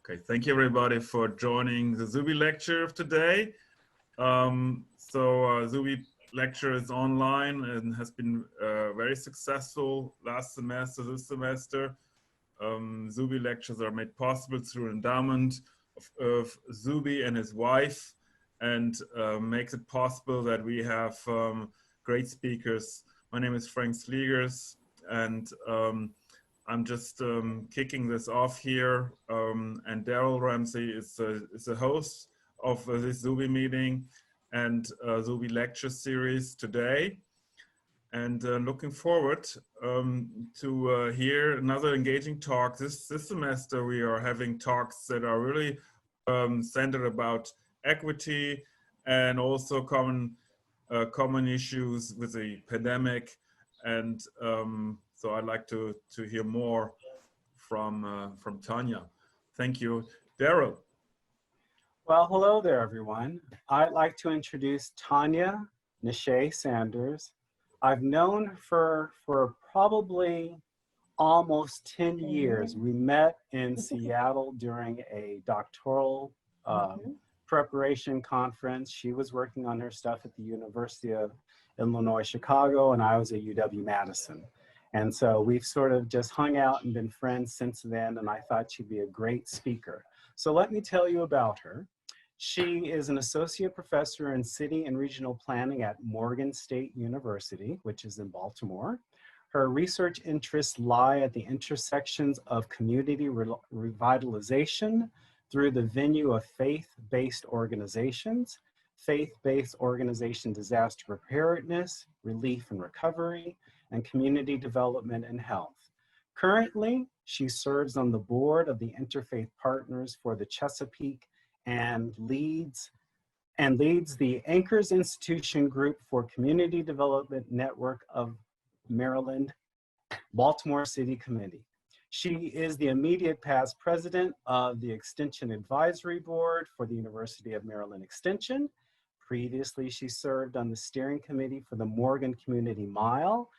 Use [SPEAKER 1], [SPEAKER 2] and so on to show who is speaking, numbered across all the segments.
[SPEAKER 1] Okay, thank you everybody for joining the Zube lecture of today. Zube lecture is online and has been very successful last semester, this semester. Zube lectures are made possible through endowment of Zube and his wife, and makes it possible that we have great speakers. My name is Frank Sliegers, and I'm just kicking this off here, and Daryl Ramsey is the host of this Zube meeting and Zube lecture series today. And looking forward to hear another engaging talk. This semester we are having talks that are really centered about equity and also common issues with the pandemic. And so I'd like to hear more from Tonya. Thank you. Daryl.
[SPEAKER 2] Well, hello there, everyone. I'd like to introduce Tonya Nashay Sanders. I've known her for probably almost 10 years. We met in Seattle during a doctoral preparation conference. She was working on her stuff at the University of Illinois, Chicago, and I was at UW-Madison. And so we've sort of just hung out and been friends since then, and I thought she'd be a great speaker. So let me tell you about her. She is an associate professor in city and regional planning at Morgan State University, which is in Baltimore. Her research interests lie at the intersections of community revitalization through the venue of faith-based organizations, faith-based organization disaster preparedness, relief and recovery, and community development and health. Currently, she serves on the board of the Interfaith Partners for the Chesapeake and leads the Anchors Institution Group for Community Development Network of Maryland, Baltimore City Committee. She is the immediate past president of the Extension Advisory Board for the University of Maryland Extension. Previously, she served on the steering committee for the Morgan Community Mile.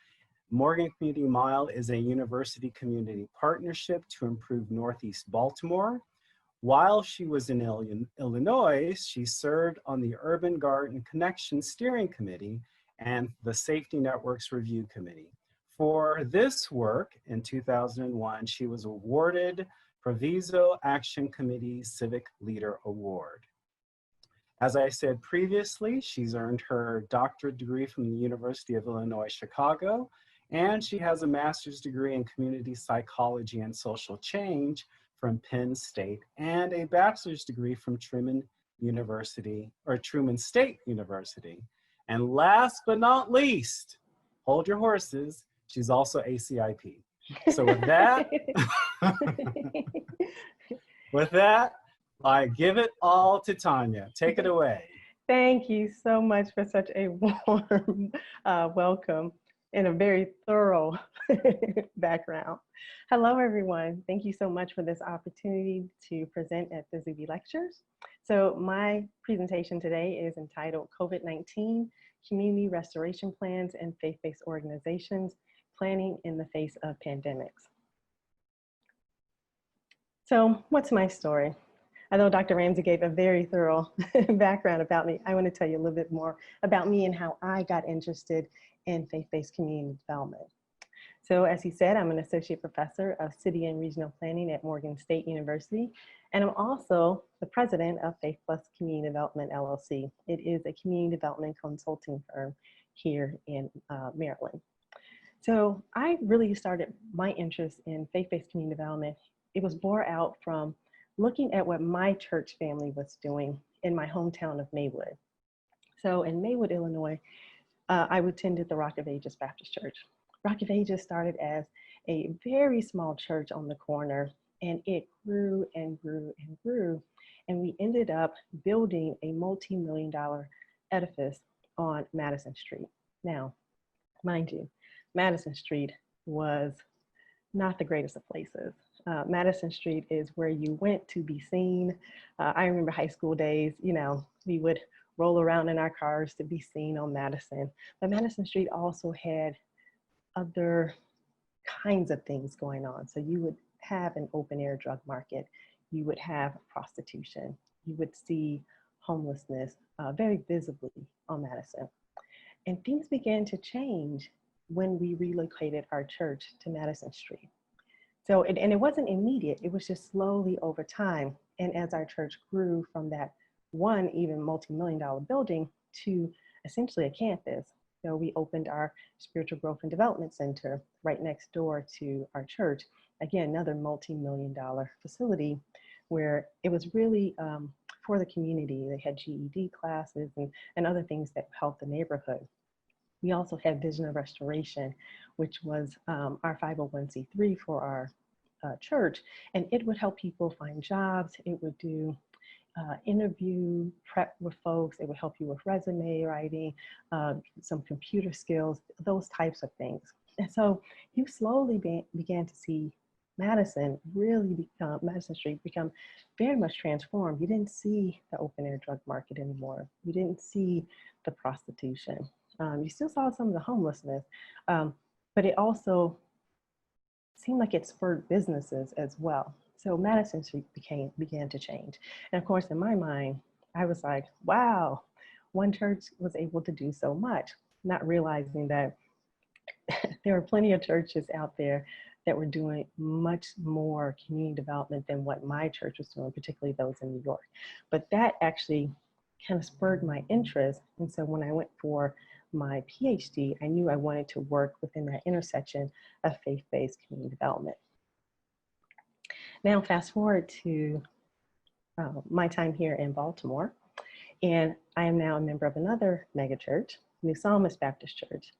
[SPEAKER 2] Morgan Community Mile is a university community partnership to improve Northeast Baltimore. While she was in Illinois, she served on the Urban Garden Connection Steering Committee and the Safety Networks Review Committee. For this work in 2001, she was awarded Proviso Action Committee Civic Leader Award. As I said previously, she's earned her doctorate degree from the University of Illinois, Chicago, and she has a master's degree in community psychology and social change from Penn State and a bachelor's degree from Truman State University. And last but not least, hold your horses, she's also ACIP. So with that, I give it all to Tonya. Take it away.
[SPEAKER 3] Thank you so much for such a warm welcome and a very thorough background. Hello, everyone. Thank you so much for this opportunity to present at the Zube Lectures. So my presentation today is entitled COVID-19, Community Restoration Plans and Faith-Based Organizations, Planning in the Face of Pandemics. So what's my story? I know Dr. Ramsey gave a very thorough background about me. I want to tell you a little bit more about me and how I got interested in faith-based community development. So as he said, I'm an associate professor of city and regional planning at Morgan State University, and I'm also the president of Faith Plus Community Development LLC. It is a community development consulting firm here in Maryland. So I really started my interest in faith-based community development. It was born out from looking at what my church family was doing in my hometown of Maywood. So in Maywood, Illinois, I attended the Rock of Ages Baptist Church. Rock of Ages started as a very small church on the corner, and it grew and grew and grew. And we ended up building a multi-million-dollar edifice on Madison Street. Now, mind you, Madison Street was not the greatest of places. Madison Street is where you went to be seen. I remember high school days, you know, we would roll around in our cars to be seen on Madison. But Madison Street also had other kinds of things going on. So you would have an open air drug market. you would have prostitution. You would see homelessness very visibly on Madison. And things began to change when we relocated our church to Madison Street. So, and it wasn't immediate, it was just slowly over time. And as our church grew from that one even multi-million-dollar building to essentially a campus, so we opened our Spiritual Growth and Development Center right next door to our church. Again, another multi-million-dollar facility where it was really for the community. They had GED classes and other things that helped the neighborhood. We also had Vision of Restoration, which was our 501c3 for our church, and it would help people find jobs. It would do interview prep with folks. It would help you with resume writing, some computer skills, those types of things. And so you slowly began to see Madison Madison Street become very much transformed. You didn't see the open air drug market anymore. You didn't see the prostitution. You still saw some of the homelessness, but it also seemed like it spurred businesses as well. So Madison Street began to change. And of course, in my mind, I was like, wow, one church was able to do so much, not realizing that there were plenty of churches out there that were doing much more community development than what my church was doing, particularly those in New York. But that actually kind of spurred my interest. And so when I went for my PhD, I knew I wanted to work within that intersection of faith-based community development. Now, fast forward to my time here in Baltimore, and I am now a member of another megachurch, New Psalmist Baptist Church.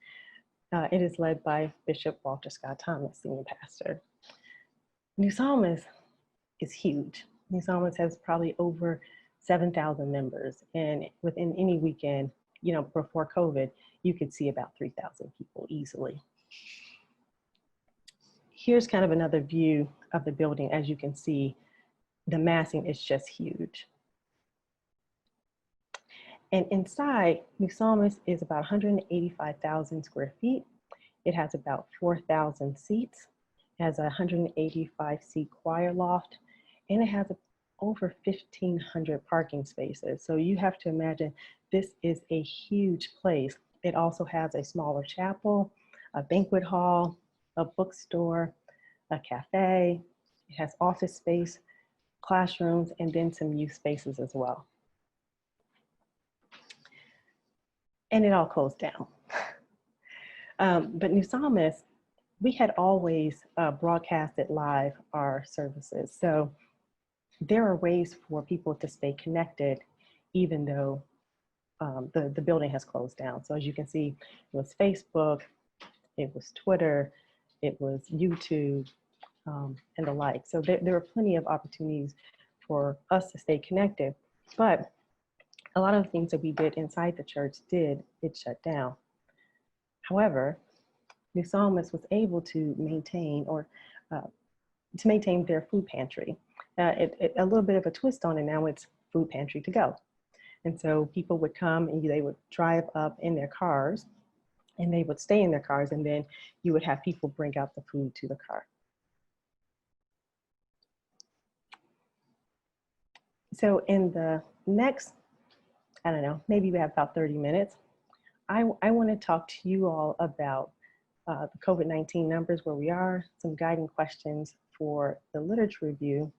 [SPEAKER 3] It is led by Bishop Walter Scott Thomas, senior pastor. New Psalmist is huge. New Psalmist has probably over 7,000 members, and within any weekend, you know, before COVID, you could see about 3,000 people easily. Here's kind of another view of the building. As you can see, the massing is just huge. And inside, New Psalmist is about 185,000 square feet. It has about 4,000 seats. It has a 185-seat choir loft, and it has over 1,500 parking spaces. So you have to imagine this is a huge place. It also has a smaller chapel, a banquet hall, a bookstore, a cafe. It has office space, classrooms, and then some youth spaces as well. And it all closed down. But New Psalmist, we had always broadcasted live our services. So there are ways for people to stay connected, even though the building has closed down. So as you can see, it was Facebook, it was Twitter, it was YouTube, and the like. So there were plenty of opportunities for us to stay connected, but a lot of the things that we did inside the church it shut down. However, New Psalmist was able to maintain their food pantry. A little bit of a twist on it now, it's food pantry to go. And so people would come and they would drive up in their cars and they would stay in their cars, and then you would have people bring out the food to the car. So in the next, I don't know, maybe we have about 30 minutes, I want to talk to you all about the COVID-19 numbers, where we are, some guiding questions for the literature review,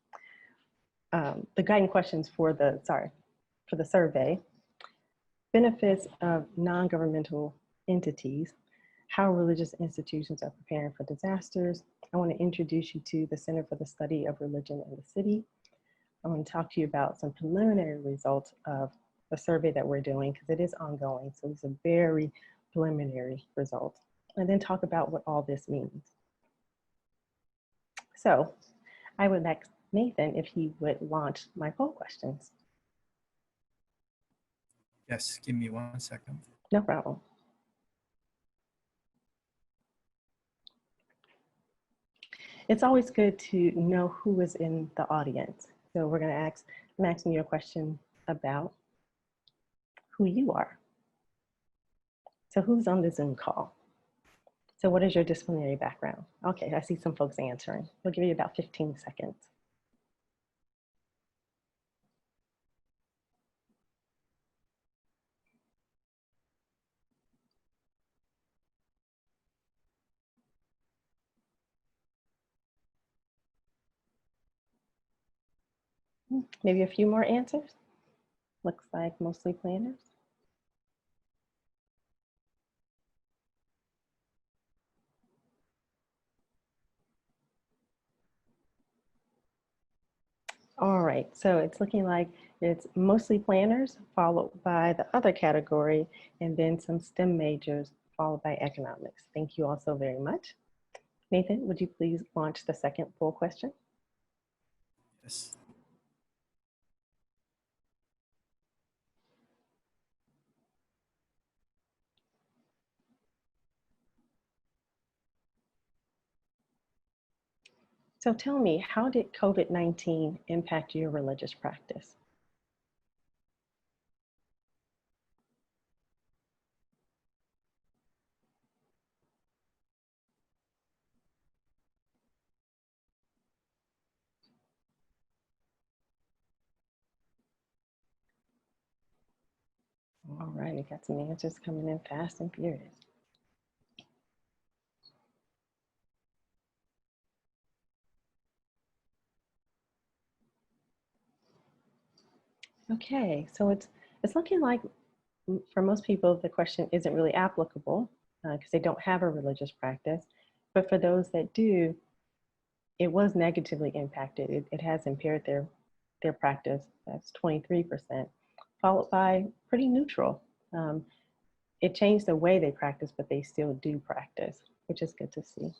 [SPEAKER 3] the guiding questions for the survey, benefits of non-governmental entities, how religious institutions are preparing for disasters. I want to introduce you to the Center for the Study of Religion in the City. I want to talk to you about some preliminary results of the survey that we're doing, because it is ongoing. So these are very preliminary results. And then talk about what all this means. So I would like Nathan if he would launch my poll questions.
[SPEAKER 4] Yes, give me 1 second.
[SPEAKER 3] No problem. It's always good to know who is in the audience. So we're going to I'm asking you a question about who you are. So who's on the Zoom call? So what is your disciplinary background? Okay, I see some folks answering. We'll give you about 15 seconds. Maybe a few more answers. Looks like mostly planners. All right, so it's looking like it's mostly planners, followed by the other category, and then some STEM majors, followed by economics. Thank you all so very much. Nathan, would you please launch the second poll question?
[SPEAKER 4] Yes.
[SPEAKER 3] So tell me, how did COVID-19 impact your religious practice? All right, we got some answers coming in fast and furious. Okay, so it's looking like for most people, the question isn't really applicable because they don't have a religious practice. But for those that do, it was negatively impacted. It has impaired their practice. That's 23%, followed by pretty neutral. It changed the way they practice, but they still do practice, which is good to see.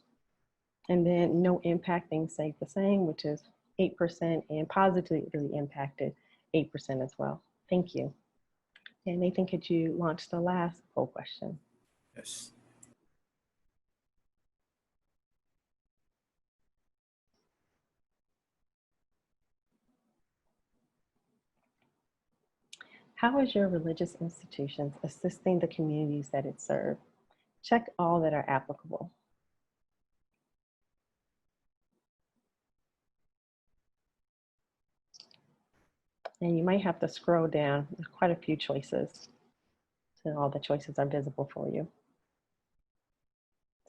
[SPEAKER 3] And then no impact, things stayed the same, which is 8%, and positively impacted 8% as well. Thank you. And Nathan, could you launch the last poll question?
[SPEAKER 4] Yes.
[SPEAKER 3] How is your religious institutions assisting the communities that it serves? Check all that are applicable. And you might have to scroll down. There's quite a few choices. So all the choices are visible for you.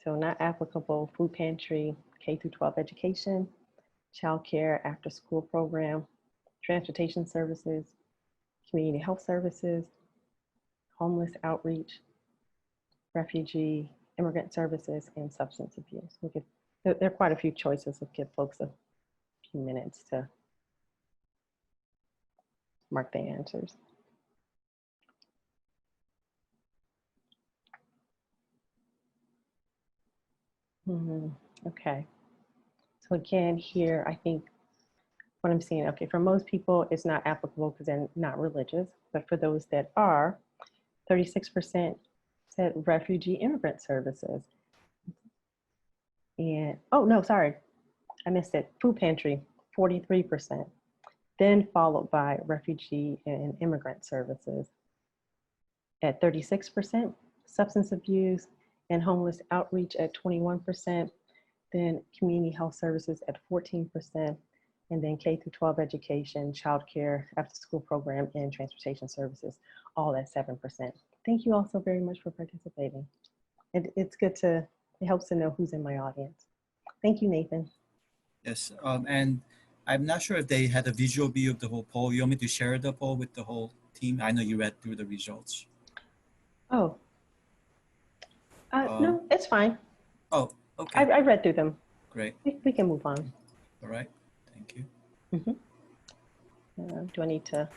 [SPEAKER 3] So not applicable: food pantry, K through 12 education, childcare, after school program, transportation services, community health services, homeless outreach, refugee, immigrant services, and substance abuse. There are quite a few choices. We'll give folks a few minutes to mark the answers. Okay. So again, here, I think what I'm seeing, okay, for most people, it's not applicable because they're not religious. But for those that are, 36% said refugee immigrant services. And, oh, no, sorry, I missed it. Food pantry, 43%. Then followed by refugee and immigrant services at 36%, substance abuse and homeless outreach at 21%, then community health services at 14%, and then K through 12 education, childcare, after school program, and transportation services, all at 7%. Thank you all so very much for participating. It's good it helps to know who's in my audience. Thank you, Nathan.
[SPEAKER 4] Yes, and I'm not sure if they had a visual view of the whole poll. You want me to share the poll with the whole team? I know you read through the results.
[SPEAKER 3] Oh, no, it's fine.
[SPEAKER 4] Oh, okay.
[SPEAKER 3] I read through them.
[SPEAKER 4] Great.
[SPEAKER 3] We can move on.
[SPEAKER 4] All right, thank you.
[SPEAKER 3] Do I need to?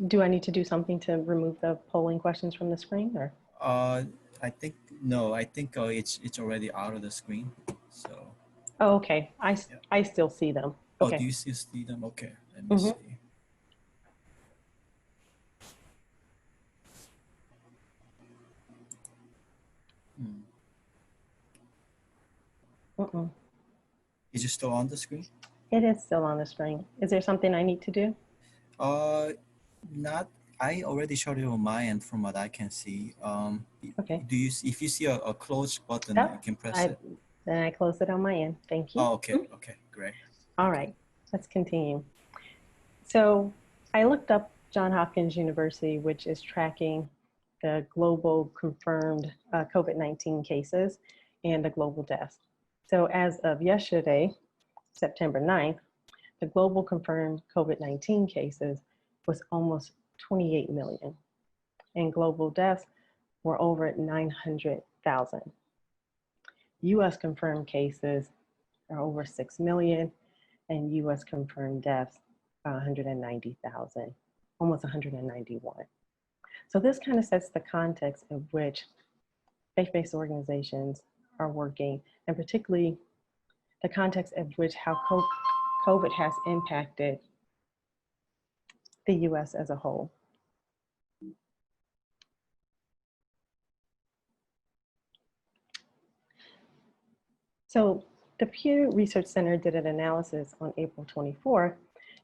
[SPEAKER 3] Do I need to do something to remove the polling questions from the screen, or?
[SPEAKER 4] I think no. I think it's already out of the screen. So.
[SPEAKER 3] Oh, okay. I still see them. Okay.
[SPEAKER 4] Oh, do you still see them? Okay, let me see. Is it still on the screen?
[SPEAKER 3] It is still on the screen. Is there something I need to do?
[SPEAKER 4] Not. I already showed it on my end from what I can see.
[SPEAKER 3] Okay.
[SPEAKER 4] If you see a close button, you can press it.
[SPEAKER 3] Then I close it on my end. Thank you.
[SPEAKER 4] Oh, okay. Okay, great.
[SPEAKER 3] All right, let's continue. So I looked up Johns Hopkins University, which is tracking the global confirmed COVID-19 cases and the global deaths. So as of yesterday, September 9th, the global confirmed COVID-19 cases was almost 28 million, and global deaths were over 900,000. US confirmed cases are over 6 million, and US confirmed deaths are 190,000, almost 191. So this kind of sets the context of which faith-based organizations are working, and particularly the context of which how COVID has impacted the US as a whole. So the Pew Research Center did an analysis on April 24th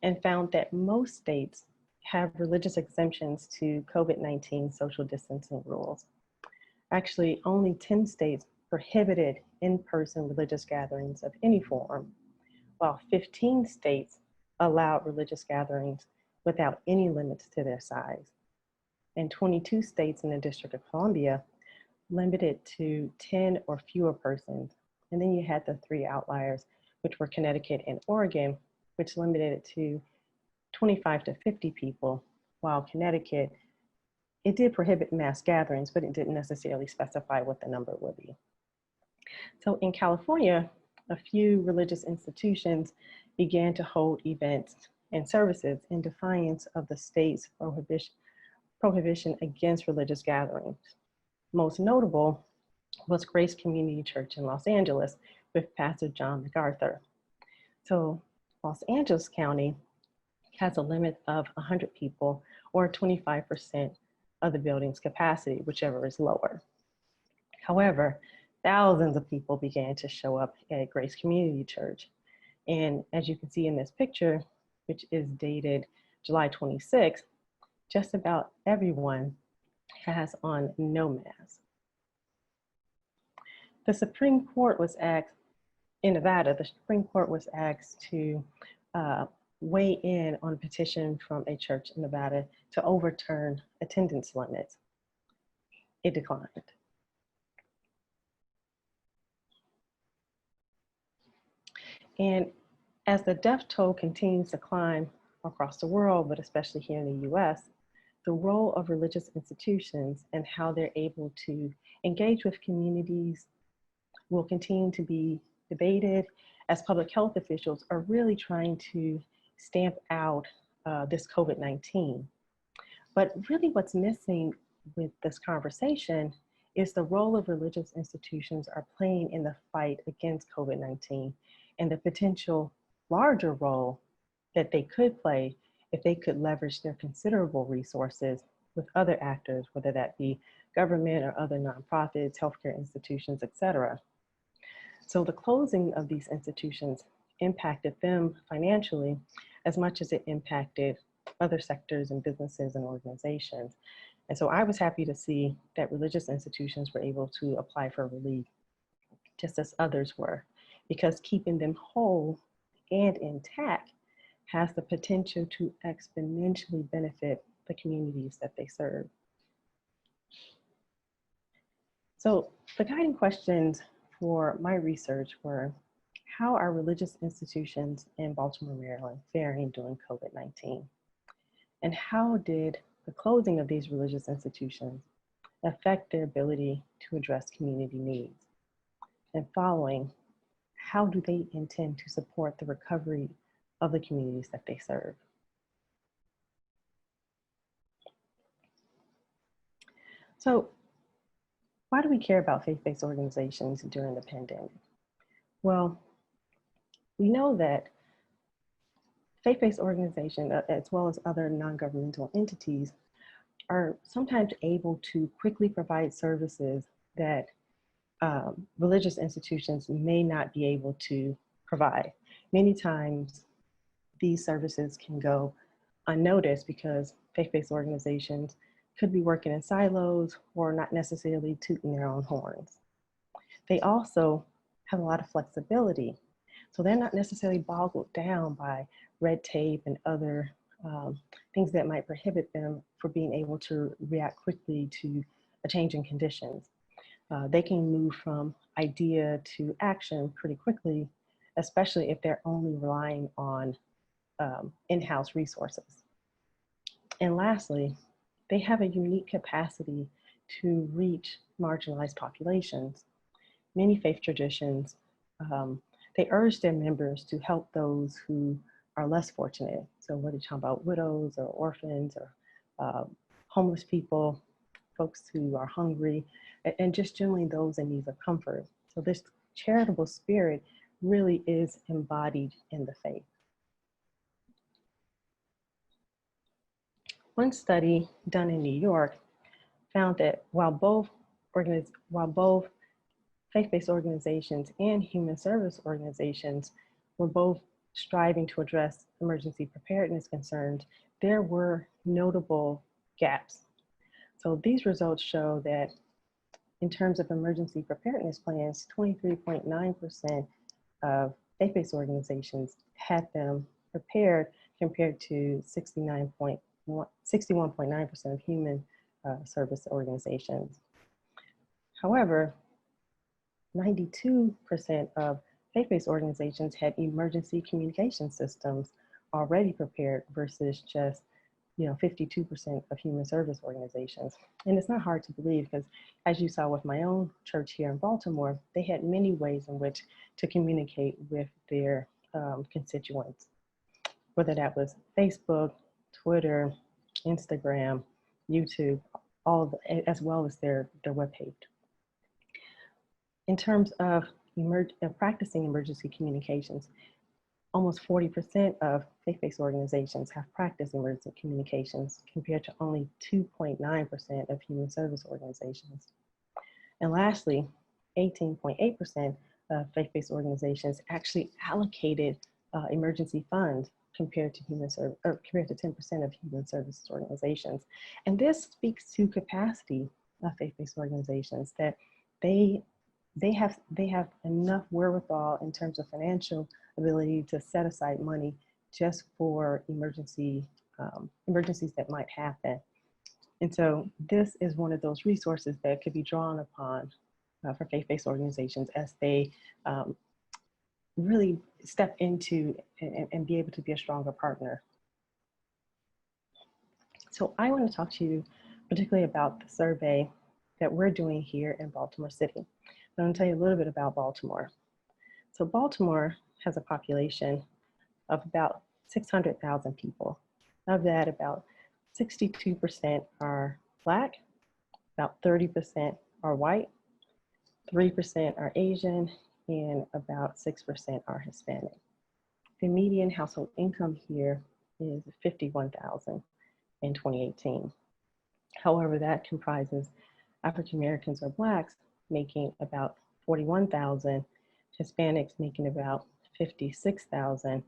[SPEAKER 3] and found that most states have religious exemptions to COVID-19 social distancing rules. Actually, only 10 states prohibited in-person religious gatherings of any form, while 15 states allowed religious gatherings without any limits to their size. And 22 states in the District of Columbia limited to 10 or fewer persons. And then you had the 3 outliers, which were Connecticut and Oregon, which limited it to 25 to 50 people, while Connecticut, it did prohibit mass gatherings, but it didn't necessarily specify what the number would be. So in California, a few religious institutions began to hold events and services in defiance of the state's prohibition against religious gatherings. Most notable was Grace Community Church in Los Angeles with Pastor John MacArthur. So Los Angeles County has a limit of 100 people or 25% of the building's capacity, whichever is lower. However, thousands of people began to show up at Grace Community Church. And as you can see in this picture, which is dated July 26th, just about everyone has on no mask. The Supreme Court was asked, in Nevada, the Supreme Court was asked to weigh in on a petition from a church in Nevada to overturn attendance limits. It declined. And as the death toll continues to climb across the world, but especially here in the US, the role of religious institutions and how they're able to engage with communities will continue to be debated as public health officials are really trying to stamp out this COVID-19. But really what's missing with this conversation is the role of religious institutions are playing in the fight against COVID-19 and the potential larger role that they could play if they could leverage their considerable resources with other actors, whether that be government or other nonprofits, healthcare institutions, et cetera. So the closing of these institutions impacted them financially as much as it impacted other sectors and businesses and organizations. And so I was happy to see that religious institutions were able to apply for relief just as others were, because keeping them whole and intact has the potential to exponentially benefit the communities that they serve. So the guiding questions for my research were, how are religious institutions in Baltimore, Maryland faring during COVID-19? And how did the closing of these religious institutions affect their ability to address community needs? And following, how do they intend to support the recovery of the communities that they serve? So why do we care about faith-based organizations during the pandemic? Well, we know that faith-based organizations, as well as other non-governmental entities, are sometimes able to quickly provide services that religious institutions may not be able to provide. Many times, these services can go unnoticed because faith-based organizations could be working in silos or not necessarily tooting their own horns. They also have a lot of flexibility. So they're not necessarily boggled down by red tape and other things that might prohibit them from being able to react quickly to a change in conditions. they can move from idea to action pretty quickly, especially if they're only relying on in-house resources. And lastly, they have a unique capacity to reach marginalized populations. Many faith traditions, they urge their members to help those who are less fortunate. So whether you're talking about widows or orphans or homeless people, folks who are hungry, and just generally those in need of comfort. So this charitable spirit really is embodied in the faith. One study done in New York found that while both faith-based organizations and human service organizations were both striving to address emergency preparedness concerns, there were notable gaps. So these results show that in terms of emergency preparedness plans, 23.9% of faith-based organizations had them prepared compared to 61.9% of human service organizations. However, 92% of faith-based organizations had emergency communication systems already prepared versus just 52% of human service organizations. And it's not hard to believe because, as you saw with my own church here in Baltimore, they had many ways in which to communicate with their constituents, whether that was Facebook, Twitter, Instagram, YouTube, as well as their webpage. In terms of practicing emergency communications, almost 40% of faith-based organizations have practiced emergency communications compared to only 2.9% of human service organizations. And lastly, 18.8% of faith-based organizations actually allocated emergency funds compared to 10% of human services organizations. And this speaks to capacity of faith-based organizations, that they have enough wherewithal in terms of financial ability to set aside money just for emergencies that might happen. And so this is one of those resources that could be drawn upon for faith-based organizations as they really step into and be able to be a stronger partner. So I want to talk to you particularly about the survey that we're doing here in Baltimore City. I'm going to tell you a little bit about Baltimore. So Baltimore has a population of about 600,000 people. Of that, about 62% are Black, about 30% are white, 3% are Asian, and about 6% are Hispanic. The median household income here is $51,000 in 2018. However, that comprises African Americans or Blacks making about $41,000, Hispanics making about $56,000,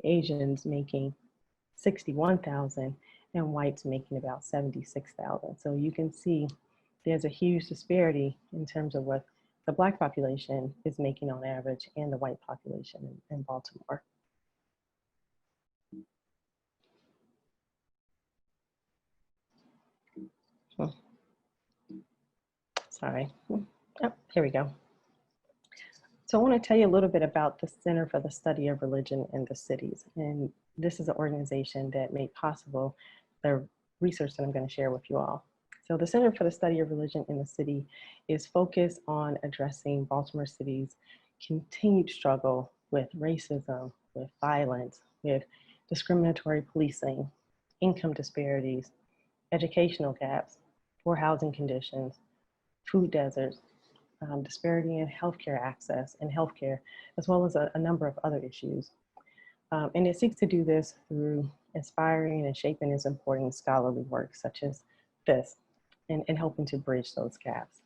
[SPEAKER 3] Asians making $61,000, and whites making about $76,000. So you can see there's a huge disparity in terms of what the Black population is making on average and the white population in Baltimore. Sorry. Oh, here we go. So I want to tell you a little bit about the Center for the Study of Religion in the Cities. And this is an organization that made possible the research that I'm going to share with you all. So the Center for the Study of Religion in the City is focused on addressing Baltimore City's continued struggle with racism, with violence, with discriminatory policing, income disparities, educational gaps, poor housing conditions, food deserts, disparity in healthcare access and healthcare, as well as a number of other issues. And it seeks to do this through inspiring and shaping its important scholarly work such as this, and helping to bridge those gaps.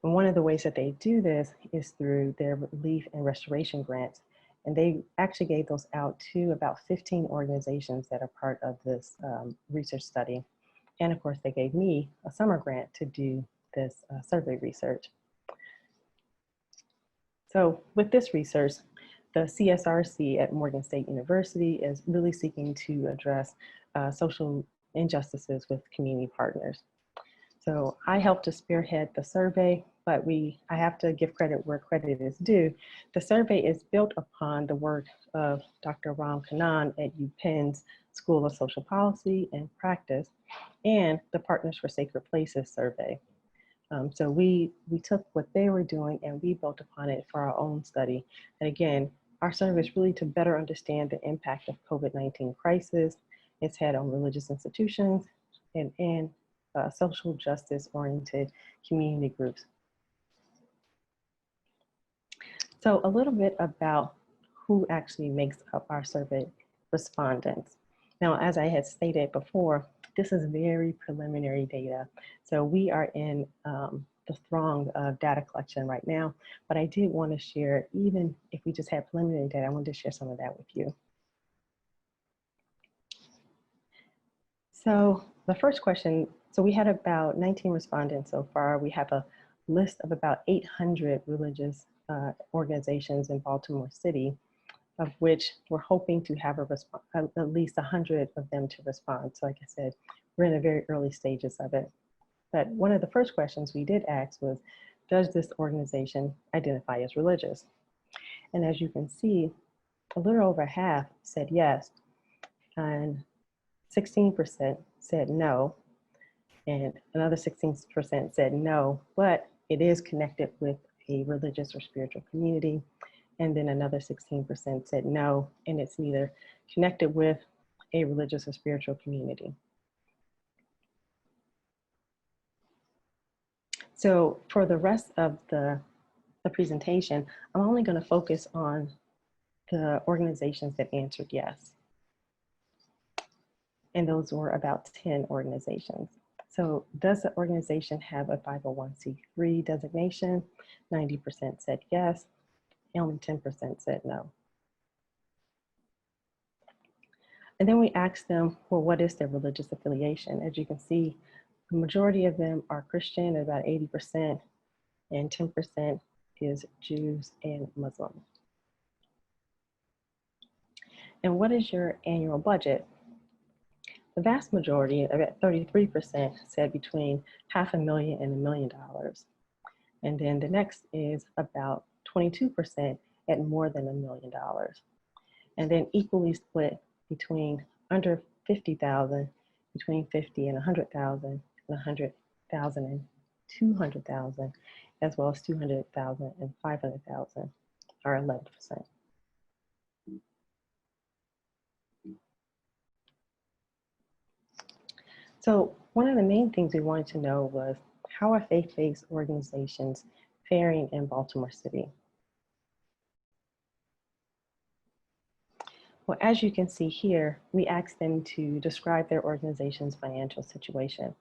[SPEAKER 3] And one of the ways that they do this is through their relief and restoration grants. And they actually gave those out to about 15 organizations that are part of this research study. And of course, they gave me a summer grant to do this survey research. So with this research, the CSRC at Morgan State University is really seeking to address social injustices with community partners. So I helped to spearhead the survey, but I have to give credit where credit is due. The survey is built upon the work of Dr. Ram Kannan at UPenn's School of Social Policy and Practice and the Partners for Sacred Places survey. So we took what they were doing and we built upon it for our own study. And again, our survey is really to better understand the impact of COVID-19 crisis it's had on religious institutions and social justice-oriented community groups. So a little bit about who actually makes up our survey respondents. Now, as I had stated before, this is very preliminary data. So we are in the throng of data collection right now, but I did want to share, even if we just had preliminary data, I wanted to share some of that with you. So the first question, so we had about 19 respondents so far. We have a list of about 800 religious organizations in Baltimore City, of which we're hoping to have at least 100 of them to respond. So like I said, we're in the very early stages of it. But one of the first questions we did ask was, does this organization identify as religious? And as you can see, a little over half said yes, and 16% said no, and another 16% said no, but it is connected with a religious or spiritual community. And then another 16% said no, and it's neither connected with a religious or spiritual community. So for the rest of the presentation, I'm only going to focus on the organizations that answered yes. And those were about 10 organizations. So does the organization have a 501c3 designation? 90% said yes, and only 10% said no. And then we asked them, well, what is their religious affiliation? As you can see, the majority of them are Christian, about 80%, and 10% is Jews and Muslims. And what is your annual budget? The vast majority, about 33%, said between $500,000 and $1 million. And then the next is about 22% at more than $1 million. And then equally split between under 50,000, between 50 and 100,000, and 100,000 and 200,000, as well as 200,000 and 500,000 are 11%. So one of the main things we wanted to know was, how are faith-based organizations faring in Baltimore City? Well, as you can see here, we asked them to describe their organization's financial situation.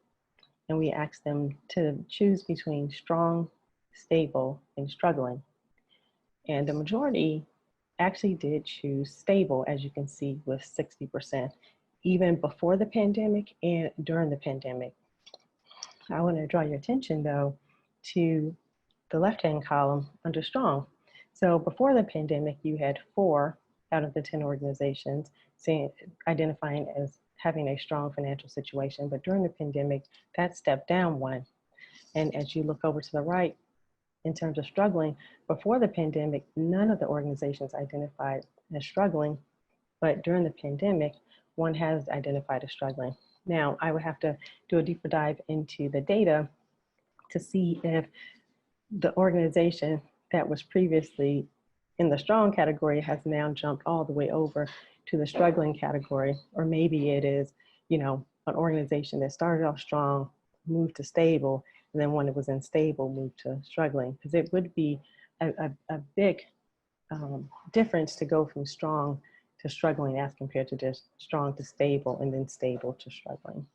[SPEAKER 3] And we asked them to choose between strong, stable, and struggling. And the majority actually did choose stable, as you can see, with 60%, even before the pandemic and during the pandemic. I want to draw your attention, though, to the left-hand column under strong. So before the pandemic, you had 4 out of the 10 organizations identifying as having a strong financial situation, but during the pandemic, that stepped down 1. And as you look over to the right, in terms of struggling, before the pandemic, none of the organizations identified as struggling, but during the pandemic, 1 has identified as struggling. Now, I would have to do a deeper dive into the data to see if the organization that was previously in the strong category has now jumped all the way over to the struggling category, or maybe it is, you know, an organization that started off strong, moved to stable, and then when it was unstable, moved to struggling, because it would be a big difference to go from strong to struggling as compared to just strong to stable and then stable to struggling.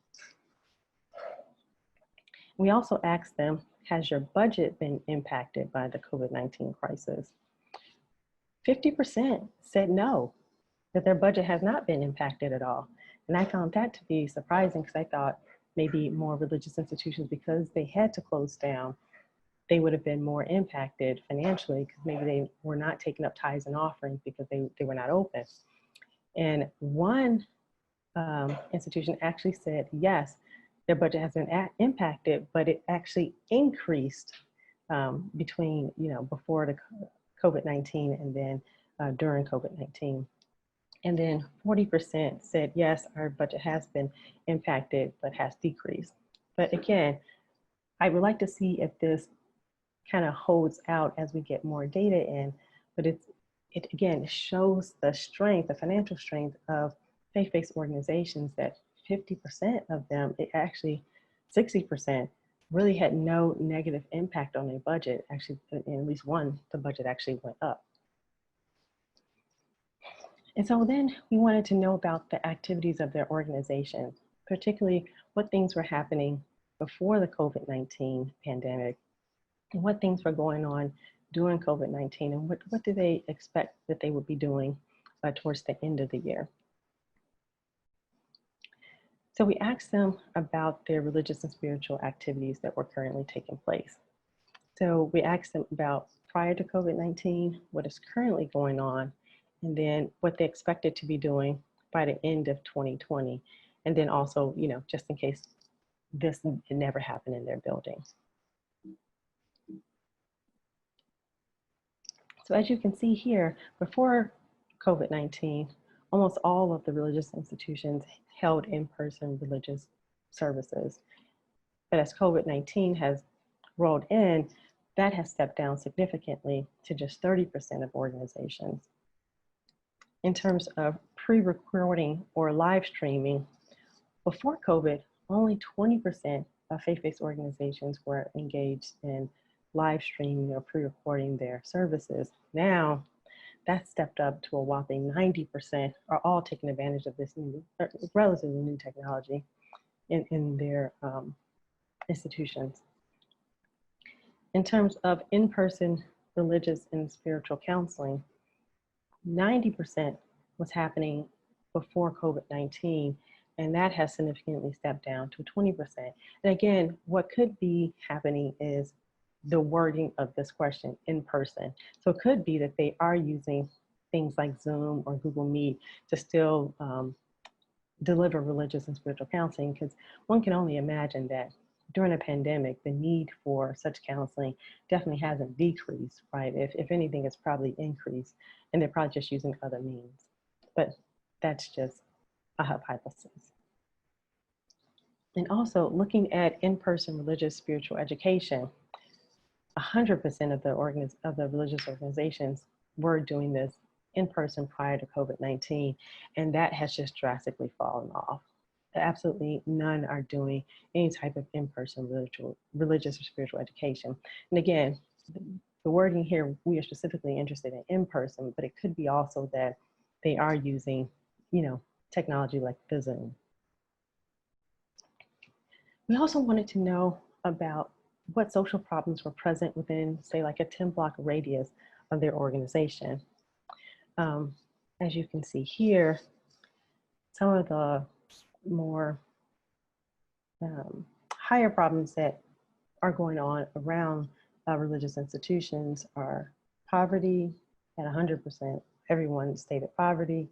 [SPEAKER 3] We also asked them, has your budget been impacted by the COVID-19 crisis? 50% said no, that their budget has not been impacted at all. And I found that to be surprising, because I thought maybe more religious institutions, because they had to close down, they would have been more impacted financially, because maybe they were not taking up tithes and offerings because they were not open. And one institution actually said yes, their budget has been impacted, but it actually increased between, before the COVID-19 and then during COVID-19. And then 40% said, yes, our budget has been impacted, but has decreased. But again, I would like to see if this kind of holds out as we get more data in, but it again shows the strength, the financial strength of faith-based organizations, that 50% of them, it actually 60% really had no negative impact on their budget. Actually, in at least one, the budget actually went up. And so then we wanted to know about the activities of their organization, particularly what things were happening before the COVID-19 pandemic, and what things were going on during COVID-19, and what do they expect that they would be doing towards the end of the year. So we asked them about their religious and spiritual activities that were currently taking place. So we asked them about prior to COVID-19, what is currently going on, and then what they expected to be doing by the end of 2020. And then also, just in case this never happened in their building. So as you can see here, before COVID-19, almost all of the religious institutions held in-person religious services. But as COVID-19 has rolled in, that has stepped down significantly to just 30% of organizations. In terms of pre-recording or live streaming, before COVID, only 20% of faith-based organizations were engaged in live streaming or pre-recording their services. Now, that's stepped up to a whopping 90% are all taking advantage of this new, relatively new technology in their institutions. In terms of in-person religious and spiritual counseling, 90% was happening before COVID-19, and that has significantly stepped down to 20%. And again, what could be happening is the wording of this question, in person. So it could be that they are using things like Zoom or Google Meet to still deliver religious and spiritual counseling, because one can only imagine that during a pandemic, the need for such counseling definitely hasn't decreased, right? If anything, it's probably increased, and they're probably just using other means. But that's just a hypothesis. And also looking at in-person religious spiritual education, 100% of the religious organizations were doing this in person prior to COVID-19, and that has just drastically fallen off. Absolutely none are doing any type of in-person religious or spiritual education. And again, the wording here, we are specifically interested in person, but it could be also that they are using, technology like the Zoom. We also wanted to know about what social problems were present within, say, like a 10-block radius of their organization. As you can see here, some of the more higher problems that are going on around religious institutions are poverty at 100%. Everyone stated poverty,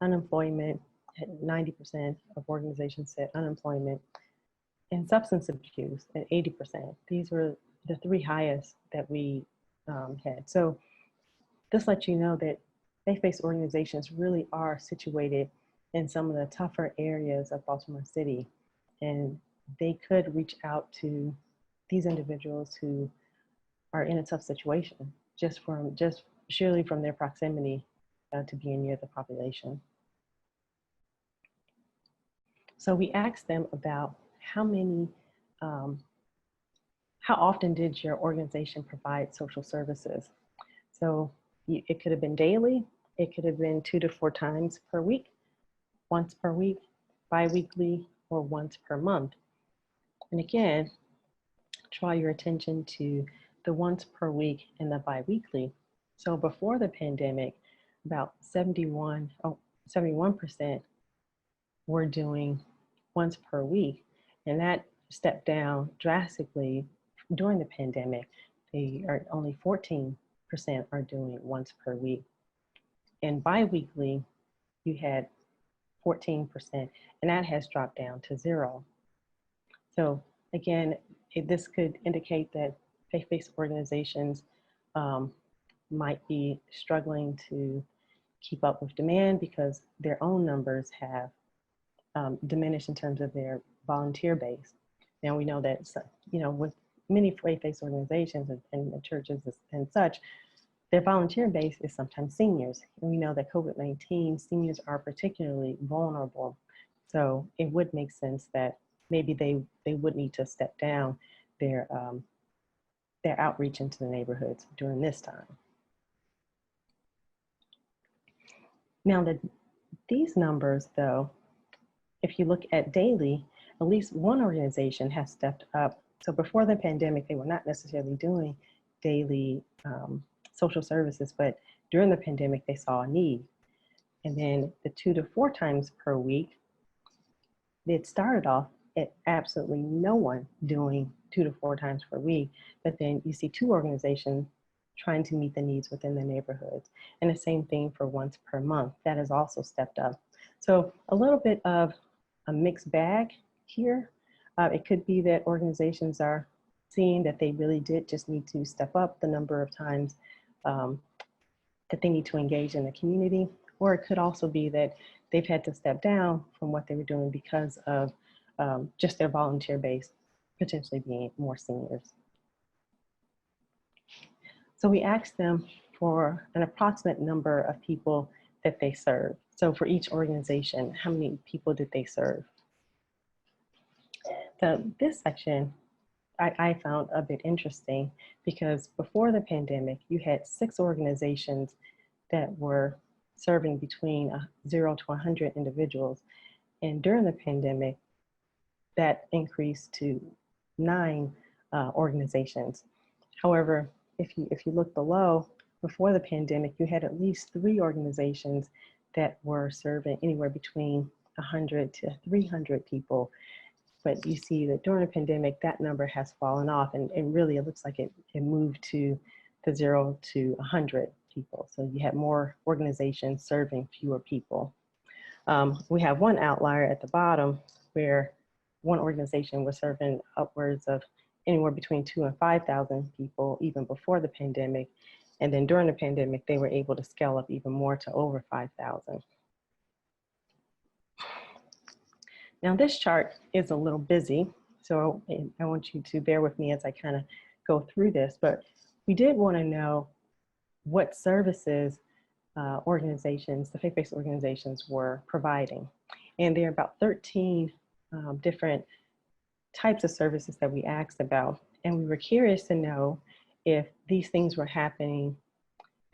[SPEAKER 3] unemployment at 90% of organizations said unemployment, and substance abuse at 80%. These were the three highest that we had. So this lets you know that faith-based organizations really are situated in some of the tougher areas of Baltimore City, and they could reach out to these individuals who are in a tough situation just surely from their proximity to being near the population. So we asked them about how often did your organization provide social services? So it could have been daily, it could have been 2 to 4 times per week, once per week, bi-weekly, or once per month. And again, draw your attention to the once per week and the bi-weekly. So before the pandemic, about 71% were doing once per week, and that stepped down drastically during the pandemic. They are only 14% are doing once per week. And bi-weekly, you had 14%, and that has dropped down to 0. So again, this could indicate that faith-based organizations might be struggling to keep up with demand because their own numbers have diminished in terms of their volunteer base. Now we know that, with many faith-based organizations and the churches and such, their volunteer base is sometimes seniors. And we know that COVID-19, seniors are particularly vulnerable. So it would make sense that maybe they would need to step down their outreach into the neighborhoods during this time. Now these numbers though, if you look at daily, at least one organization has stepped up. So before the pandemic, they were not necessarily doing daily social services, but during the pandemic, they saw a need. And then the 2 to 4 times per week, it started off at absolutely no one doing 2 to 4 times per week, but then you see 2 organizations trying to meet the needs within the neighborhoods. And the same thing for once per month, that has also stepped up. So a little bit of a mixed bag here. It could be that organizations are seeing that they really did just need to step up the number of times that they need to engage in the community, or it could also be that they've had to step down from what they were doing because of just their volunteer base potentially being more seniors. So we asked them for an approximate number of people that they serve. So for each organization, how many people did they serve? So this section I found a bit interesting because before the pandemic, you had 6 organizations that were serving between 0 to 100 individuals. And during the pandemic, that increased to 9 organizations. However, if you look below, before the pandemic, you had at least 3 organizations that were serving anywhere between 100 to 300 people. But you see that during the pandemic, that number has fallen off, and really it looks like it moved to the 0 to 100 people. So you have more organizations serving fewer people. We have one outlier at the bottom where one organization was serving upwards of anywhere between 2,000 and 5,000 people even before the pandemic. And then during the pandemic, they were able to scale up even more to over 5,000. Now this chart is a little busy, so I want you to bear with me as I kind of go through this, but we did want to know what services organizations, the faith-based organizations, were providing. And there are about 13 different types of services that we asked about. And we were curious to know if these things were happening,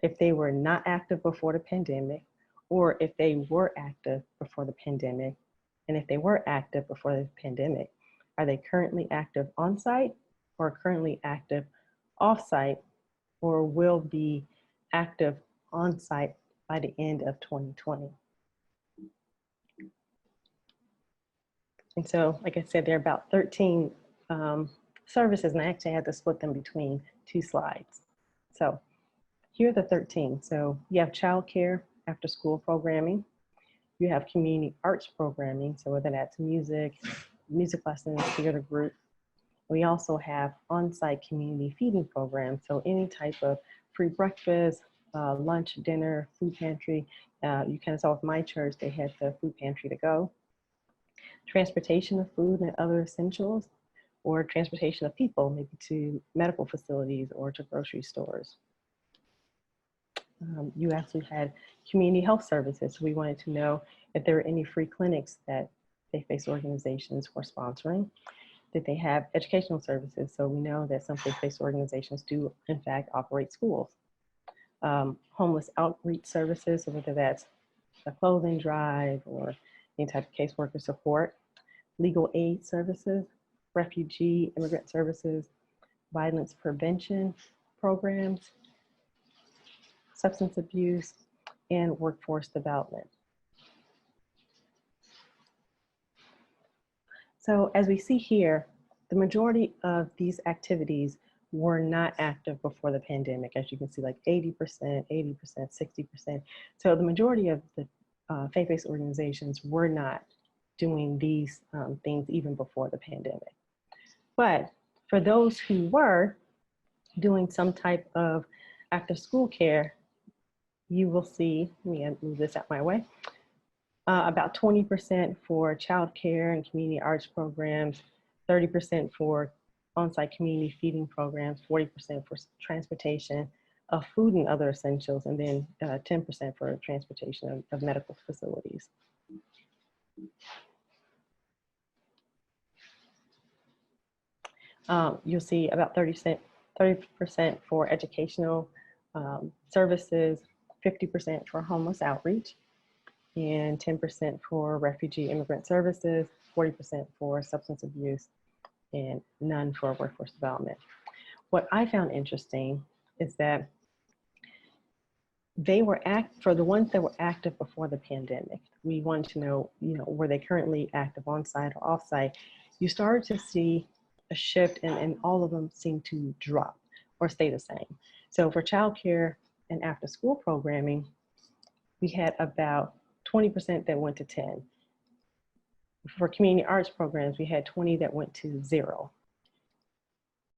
[SPEAKER 3] if they were not active before the pandemic, or if they were active before the pandemic. And if they were active before the pandemic, are they currently active on-site or currently active off-site, or will be active on-site by the end of 2020? And so, like I said, there are about 13 services, and I actually had to split them between 2 slides. So here are the 13. So you have childcare, after-school programming. You have community arts programming, so whether that's music lessons, theater group. We also have on-site community feeding programs, so any type of free breakfast, lunch, dinner, food pantry. You kind of saw with my church, they had the food pantry to go. Transportation of food and other essentials, or transportation of people, maybe to medical facilities or to grocery stores. You actually had community health services. So we wanted to know if there were any free clinics that faith-based organizations were sponsoring. Did they have educational services? So we know that some faith-based organizations do, in fact, operate schools. Homeless outreach services, so whether that's a clothing drive or any type of caseworker support. Legal aid services, refugee, immigrant services, violence prevention programs, substance abuse, and workforce development. So as we see here, the majority of these activities were not active before the pandemic. As you can see, like 80%, 80%, 60%. So the majority of the faith-based organizations were not doing these things even before the pandemic. But for those who were doing some type of after school care, you will see, let me move this out my way, about 20% for child care and community arts programs, 30% for on-site community feeding programs, 40% for transportation of food and other essentials, and then 10% for transportation of medical facilities. You'll see about 30% for educational services, 50% for homeless outreach, and 10% for refugee immigrant services, 40% for substance abuse, and none for workforce development. What I found interesting is that they were for the ones that were active before the pandemic, we wanted to know, were they currently active on site or off site? You started to see a shift, and all of them seem to drop or stay the same. So for childcare and after school programming, we had about 20% that went to 10. For community arts programs, we had 20 that went to 0.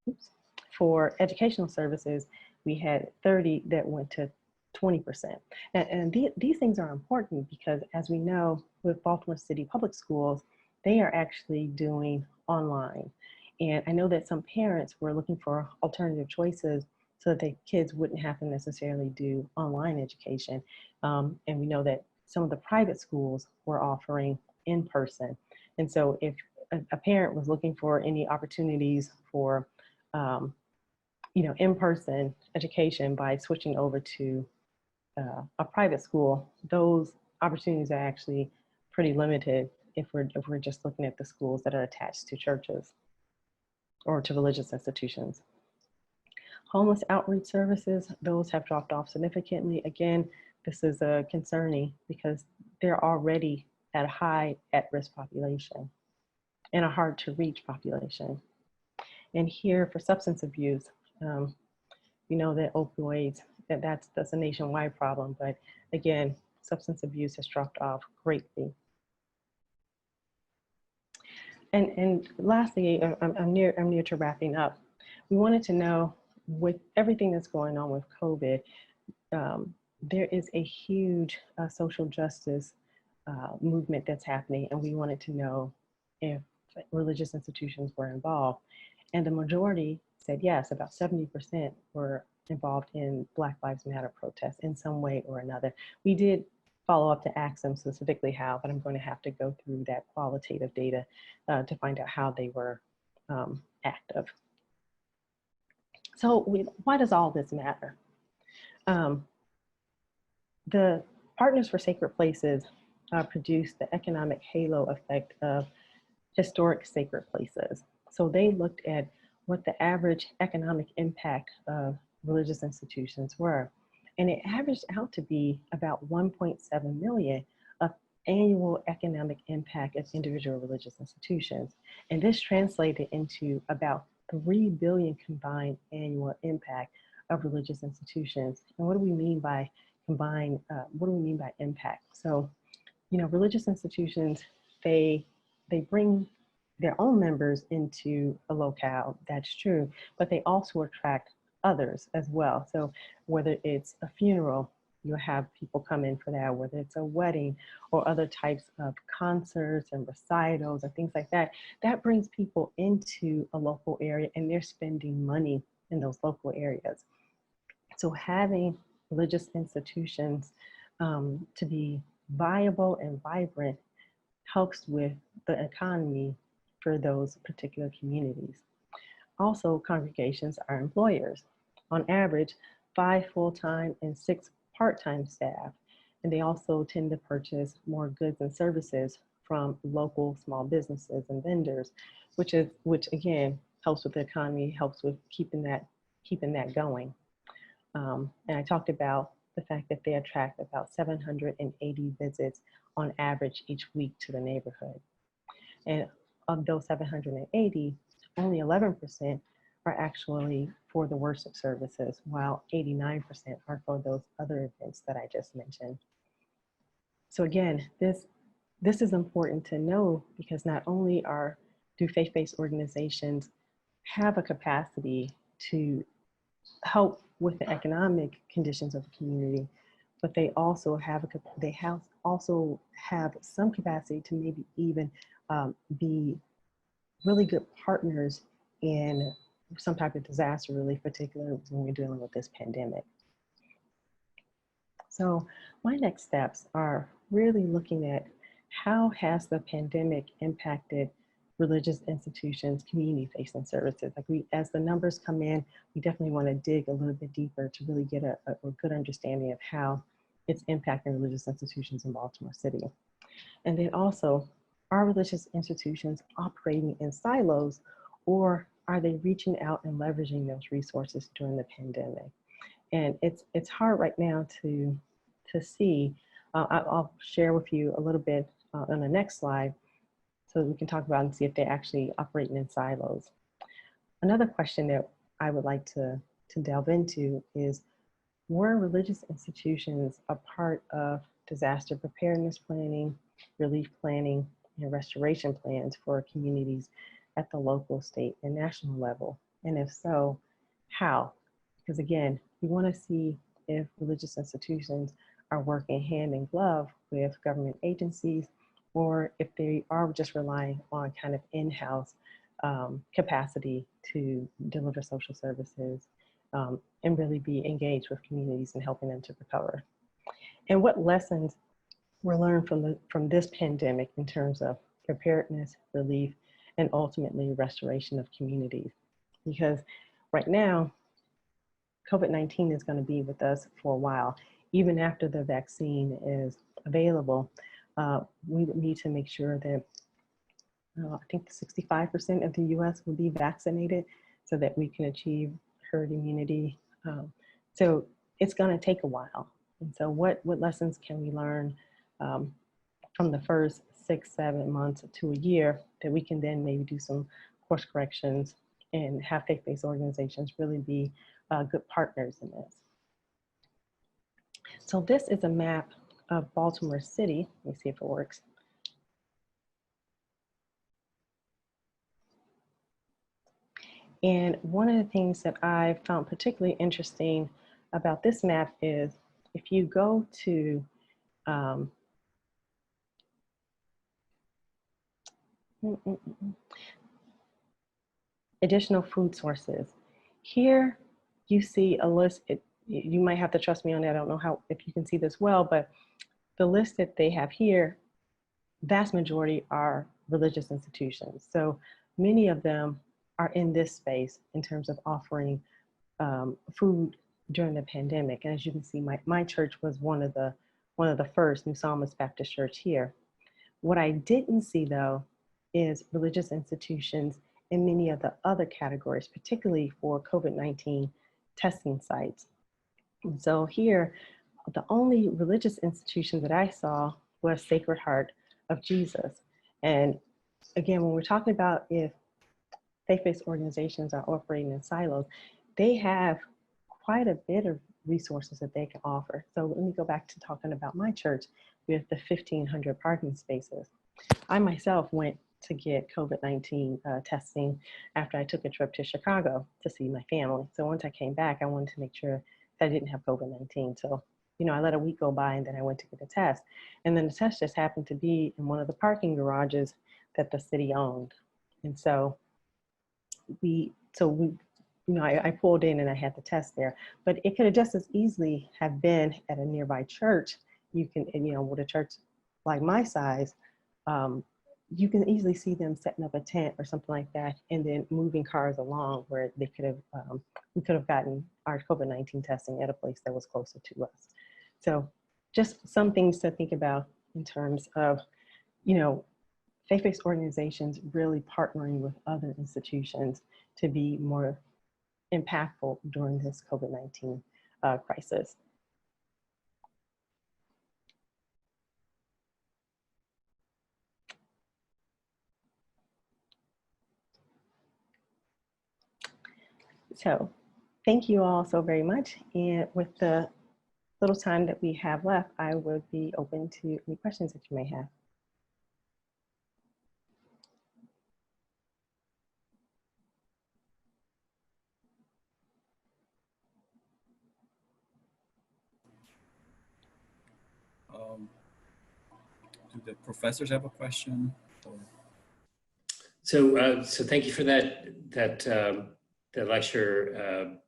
[SPEAKER 3] Oops. For educational services, we had 30 that went to 20%. And these things are important because, as we know, with Baltimore City Public Schools, they are actually doing online. And I know that some parents were looking for alternative choices so that their kids wouldn't have to necessarily do online education. And we know that some of the private schools were offering in person. And so if a parent was looking for any opportunities for, in-person education by switching over to a private school, those opportunities are actually pretty limited if we're just looking at the schools that are attached to churches or to religious institutions. Homeless outreach services, those have dropped off significantly. Again, this is concerning because they're already at a high at-risk population and a hard to reach population. And here for substance abuse, we know that opioids, that's a nationwide problem, but again, substance abuse has dropped off greatly. And lastly, I'm near to wrapping up. We wanted to know, with everything that's going on with COVID, there is a huge social justice movement that's happening, and we wanted to know if religious institutions were involved. And the majority said yes. About 70% were involved in Black Lives Matter protests in some way or another. We did follow up to ask them specifically how, but I'm going to have to go through that qualitative data to find out how they were active. So why does all this matter? The Partners for Sacred Places produced the economic halo effect of historic sacred places. So they looked at what the average economic impact of religious institutions were. And it averaged out to be about 1.7 million of annual economic impact of individual religious institutions. And this translated into about 3 billion combined annual impact of religious institutions. And what do we mean by combined, what do we mean by impact? So, religious institutions, they bring their own members into a locale, that's true, but they also attract others as well. So whether it's a funeral, you'll have people come in for that, whether it's a wedding or other types of concerts and recitals and things like that, that brings people into a local area and they're spending money in those local areas. So having religious institutions to be viable and vibrant helps with the economy for those particular communities. Also, congregations are employers. On average, 5 full-time and 6 part-time staff. And they also tend to purchase more goods and services from local small businesses and vendors, which again helps with the economy, helps with keeping that going. And I talked about the fact that they attract about 780 visits on average each week to the neighborhood. And of those 780, only 11% are actually for the worship services, while 89% are for those other events that I just mentioned. So again, this is important to know because not only do faith-based organizations have a capacity to help with the economic conditions of the community, but they also also have some capacity to maybe even be really good partners in some type of disaster relief, particularly when we're dealing with this pandemic. So my next steps are really looking at how has the pandemic impacted religious institutions, community-facing services. Like as the numbers come in, we definitely want to dig a little bit deeper to really get a good understanding of how it's impacting religious institutions in Baltimore City. And then also, are religious institutions operating in silos, or are they reaching out and leveraging those resources during the pandemic? And it's hard right now to see. I'll share with you a little bit on the next slide, so we can talk about and see if they're actually operating in silos. Another question that I would like to delve into is, were religious institutions a part of disaster preparedness planning, relief planning, and restoration plans for communities at the local, state, and national level? And if so, how? Because again, we want to see if religious institutions are working hand in glove with government agencies, or if they are just relying on kind of in-house capacity to deliver social services and really be engaged with communities and helping them to recover. And what lessons were learned from this pandemic in terms of preparedness, relief, and ultimately restoration of communities. Because right now, COVID-19 is going to be with us for a while. Even after the vaccine is available, we would need to make sure that I think 65% of the US will be vaccinated so that we can achieve herd immunity. So it's going to take a while. And so what lessons can we learn from the first 6-7 months to a year that we can then maybe do some course corrections and have faith-based organizations really be good partners in this? So this is a map of Baltimore City. Let me see if it works. And one of the things that I found particularly interesting about this map is if you go to additional food sources, here you see a list. You might have to trust me on that. I don't know if you can see this well, but the list that they have here, vast majority are religious institutions. So many of them are in this space in terms of offering food during the pandemic. And as you can see, my church was one of the first, New Psalmist Baptist Church here. What I didn't see though is religious institutions in many of the other categories, particularly for COVID-19 testing sites. And so here, the only religious institution that I saw was Sacred Heart of Jesus. And again, when we're talking about if faith-based organizations are operating in silos, they have quite a bit of resources that they can offer. So let me go back to talking about my church with the 1,500 parking spaces. I myself went to get COVID-19 testing after I took a trip to Chicago to see my family. So once I came back, I wanted to make sure that I didn't have COVID-19. So, I let a week go by and then I went to get a test. And then the test just happened to be in one of the parking garages that the city owned. And so I pulled in and I had the test there, but it could have just as easily have been at a nearby church. You can, with a church like my size, you can easily see them setting up a tent or something like that, and then moving cars along where they could have, we could have gotten our COVID-19 testing at a place that was closer to us. So just some things to think about in terms of, faith-based organizations really partnering with other institutions to be more impactful during this COVID-19 crisis. So thank you all so very much. And with the little time that we have left, I would be open to any questions that you may have.
[SPEAKER 4] Do the professors have a question?
[SPEAKER 5] So thank you for that lecture,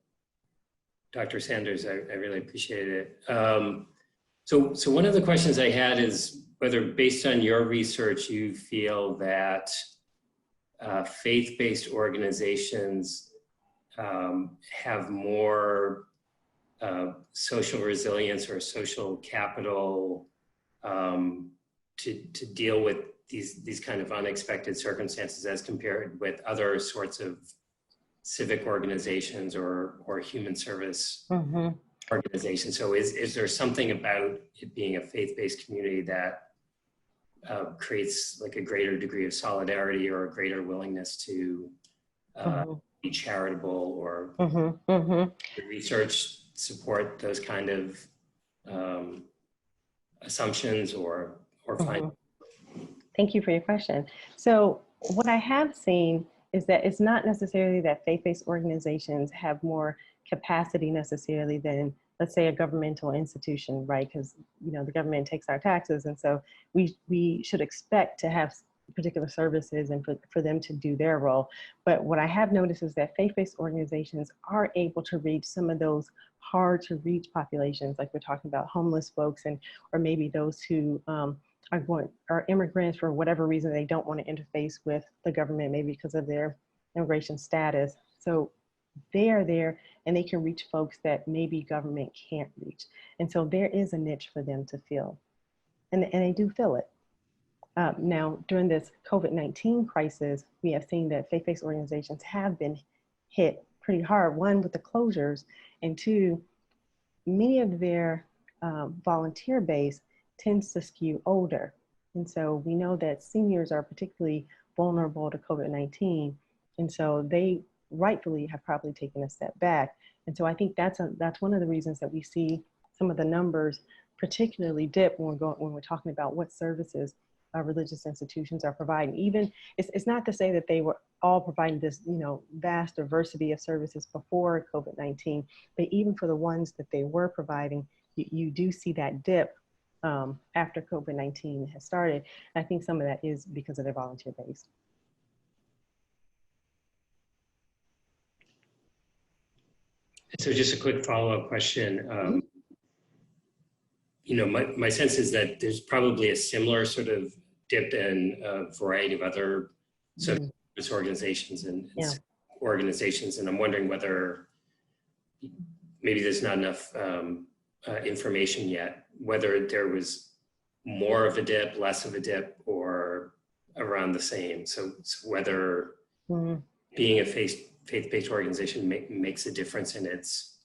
[SPEAKER 5] Dr. Sanders. I really appreciate it. So one of the questions I had is whether, based on your research, you feel that faith-based organizations have more social resilience or social capital to deal with these kind of unexpected circumstances as compared with other sorts of civic organizations or human service organizations. So is there something about it being a faith-based community that creates like a greater degree of solidarity or a greater willingness to be charitable, or the research support those kind of assumptions or findings?
[SPEAKER 3] Thank you for your question. So what I have seen is that it's not necessarily that faith-based organizations have more capacity necessarily than, let's say, a governmental institution, right? Because, you know, the government takes our taxes, and so we should expect to have particular services and for them to do their role. But what I have noticed is that faith-based organizations are able to reach some of those hard to reach populations, like we're talking about homeless folks, and or maybe those who are immigrants for whatever reason. They don't want to interface with the government, maybe because of their immigration status. So they are there and they can reach folks that maybe government can't reach. And so there is a niche for them to fill, and they do fill it. Now, during this COVID-19 crisis, we have seen that faith-based organizations have been hit pretty hard, one, with the closures, and two, many of their volunteer base tends to skew older. And so we know that seniors are particularly vulnerable to COVID-19. And so they rightfully have probably taken a step back. And so I think that's one of the reasons that we see some of the numbers particularly dip when we're talking about what services religious institutions are providing. Even it's not to say that they were all providing this, you know, vast diversity of services before COVID-19, but even for the ones that they were providing, you do see that dip after COVID-19 has started. And I think some of that is because of their volunteer base.
[SPEAKER 5] So just a quick follow-up question. You know, my sense is that there's probably a similar sort of dip in a variety of other social service organizations and organizations. And I'm wondering whether maybe there's not enough information yet, whether there was more of a dip, less of a dip, or around the same. So whether being a faith-based organization makes a difference in its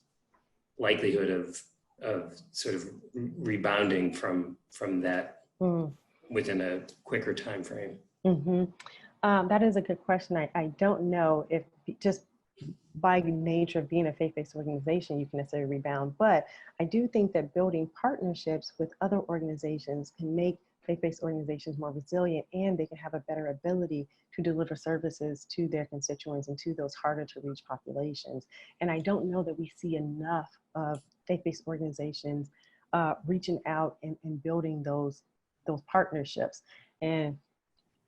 [SPEAKER 5] likelihood of sort of rebounding from that within a quicker time frame.
[SPEAKER 3] That is a good question. I don't know if just by nature of being a faith-based organization, you can necessarily rebound, but I do think that building partnerships with other organizations can make faith-based organizations more resilient, and they can have a better ability to deliver services to their constituents and to those harder to reach populations. And I don't know that we see enough of faith-based organizations reaching out and building those partnerships. And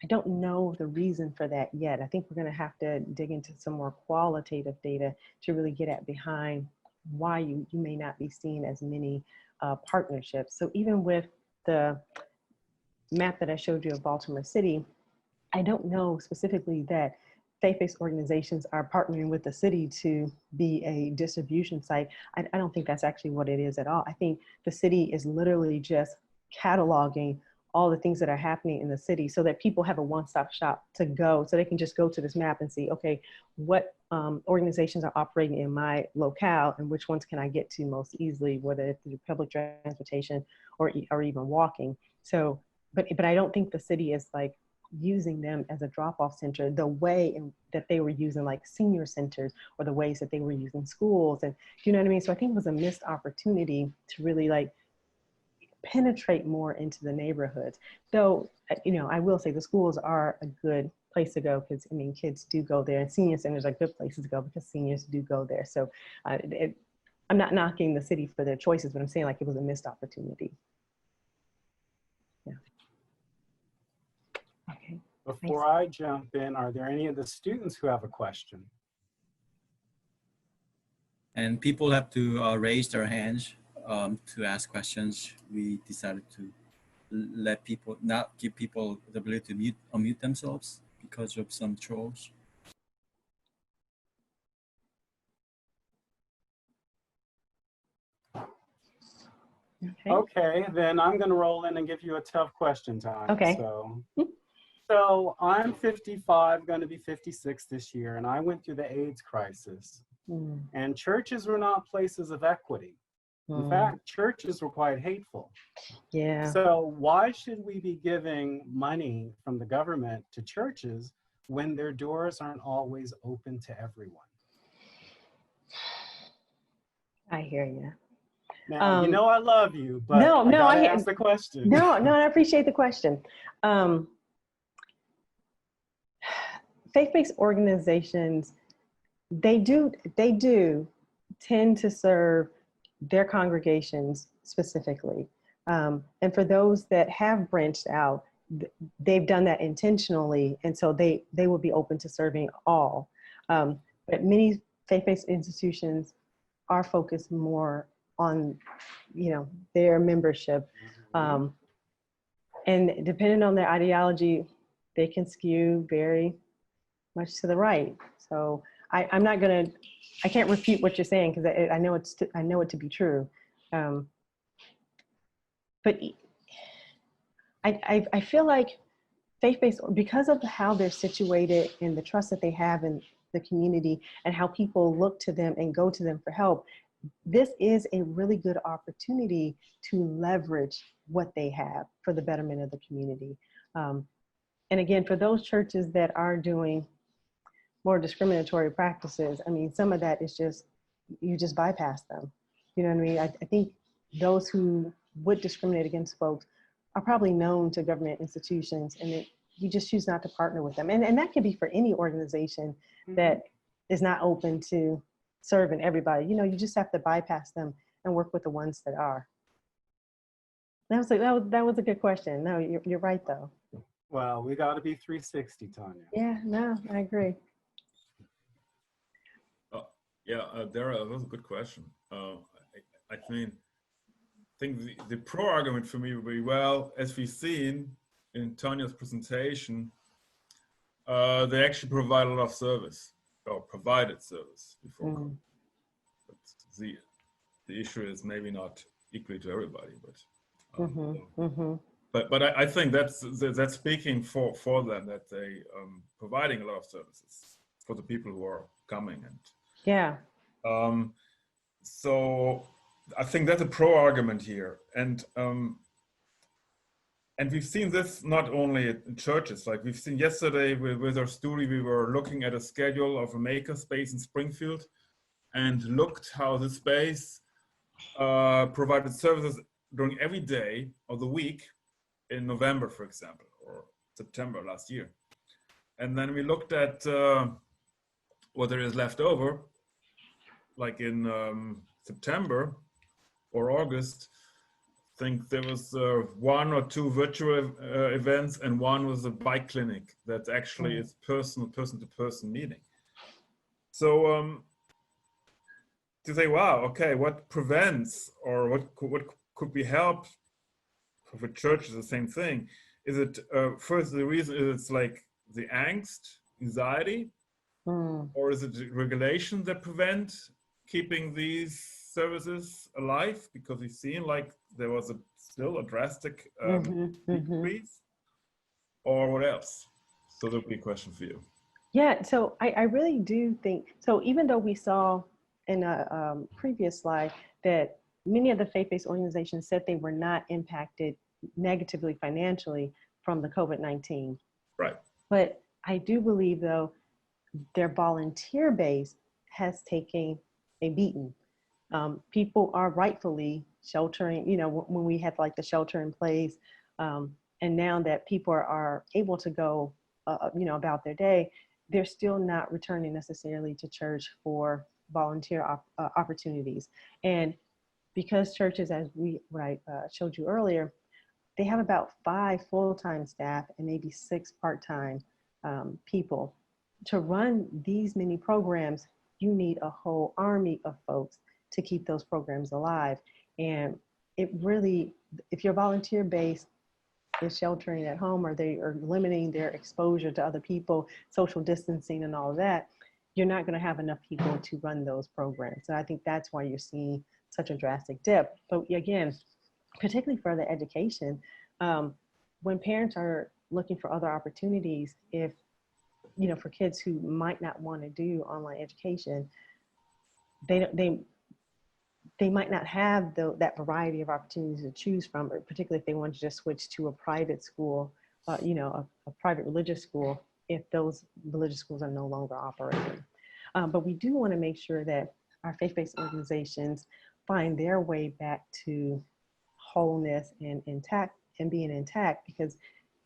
[SPEAKER 3] I don't know the reason for that yet. I think we're going to have to dig into some more qualitative data to really get at behind why you may not be seeing as many partnerships. So even with the map that I showed you of Baltimore City, I don't know specifically that faith-based organizations are partnering with the city to be a distribution site. I don't think that's actually what it is at all. I think the city is literally just cataloging all the things that are happening in the city so that people have a one-stop shop to go, so they can just go to this map and see, okay, what organizations are operating in my locale and which ones can I get to most easily, whether it's through public transportation or even walking. So, but I don't think the city is like using them as a drop-off center the way that they were using like senior centers, or the ways that they were using schools. And you know what I mean? So I think it was a missed opportunity to really like penetrate more into the neighborhoods. Though, you know, I will say the schools are a good place to go, because I mean, kids do go there, and senior centers are good places to go because seniors do go there. So I'm not knocking the city for their choices, but I'm saying like it was a missed opportunity. Yeah. Okay.
[SPEAKER 2] Before I jump in, are there any of the students who have a question?
[SPEAKER 4] And people have to raise their hands to ask questions. We decided to let people, not give people the ability to unmute themselves because of some trolls.
[SPEAKER 2] Okay, then I'm going to roll in and give you a tough question, Tonya.
[SPEAKER 3] Okay.
[SPEAKER 2] So I'm 55, going to be 56 this year, and I went through the AIDS crisis. And churches were not places of equity. In fact, churches were quite hateful.
[SPEAKER 3] Yeah.
[SPEAKER 2] So why should we be giving money from the government to churches when their doors aren't always open to everyone?
[SPEAKER 3] I hear you.
[SPEAKER 2] Now, you know I love you, but
[SPEAKER 3] no,
[SPEAKER 2] I ask the question.
[SPEAKER 3] No, I appreciate the question. Faith-based organizations, they do tend to serve their congregations specifically. And for those that have branched out, they've done that intentionally, and so they will be open to serving all. But many faith-based institutions are focused more on, their membership. And depending on their ideology, they can skew very much to the right. So I can't refute what you're saying because I know it to be true. But I feel like faith-based, because of how they're situated and the trust that they have in the community and how people look to them and go to them for help, this is a really good opportunity to leverage what they have for the betterment of the community. And again, for those churches that are doing more discriminatory practices, I mean, some of that is you just bypass them. You know what I mean? I think those who would discriminate against folks are probably known to government institutions, and you just choose not to partner with them. And that could be for any organization that is not open to serving everybody. You just have to bypass them and work with the ones that are. That was a good question. No, you're right though.
[SPEAKER 2] Well, we got to be 360, Tonya.
[SPEAKER 3] Yeah, no, I agree.
[SPEAKER 1] Dara, that was a good question. I think the pro argument for me would be, well, as we've seen in Tonya's presentation, they actually provide a lot of service, or provided service before. But the issue is maybe not equally to everybody, but I think that's speaking for them, that they providing a lot of services for the people who are coming. And
[SPEAKER 3] yeah.
[SPEAKER 1] So I think that's a pro argument here, and we've seen this not only in churches. Like we've seen yesterday with our student, we were looking at a schedule of a maker space in Springfield, and looked how the space provided services during every day of the week in November, for example, or September last year. And then we looked at what there is left over, like in September or August. I think there was 1 or 2 virtual events, and one was a bike clinic that actually is person-to-person meeting. So to say, wow, okay, what prevents, or what could be helped for churches? The same thing. Is it first, the reason is it's like the angst, anxiety, or is it regulation that prevent keeping these services alive? Because we've seen like there was still a drastic decrease, or what else? So that would be a question for you.
[SPEAKER 3] Yeah, so I really do think, so even though we saw in a previous slide that many of the faith-based organizations said they were not impacted negatively financially from the COVID-19.
[SPEAKER 1] Right. But
[SPEAKER 3] I do believe though, their volunteer base has taken a beating. People are rightfully sheltering, when we had like the shelter in place, and now that people are able to go, about their day, they're still not returning necessarily to church for volunteer opportunities. And because churches, as what I showed you earlier, they have about 5 full-time staff and maybe 6 part-time people. To run these many programs, you need a whole army of folks to keep those programs alive. And it really, if you're volunteer-based, is sheltering at home, or they are limiting their exposure to other people, social distancing and all of that, you're not going to have enough people to run those programs. So I think that's why you're seeing such a drastic dip. But again, particularly for the education, when parents are looking for other opportunities, if, you know, for kids who might not want to do online education, they might not have that variety of opportunities to choose from, or particularly if they want to just switch to a private school, you know, a private religious school, if those religious schools are no longer operating. But we do want to make sure that our faith-based organizations find their way back to wholeness and intact and being intact, because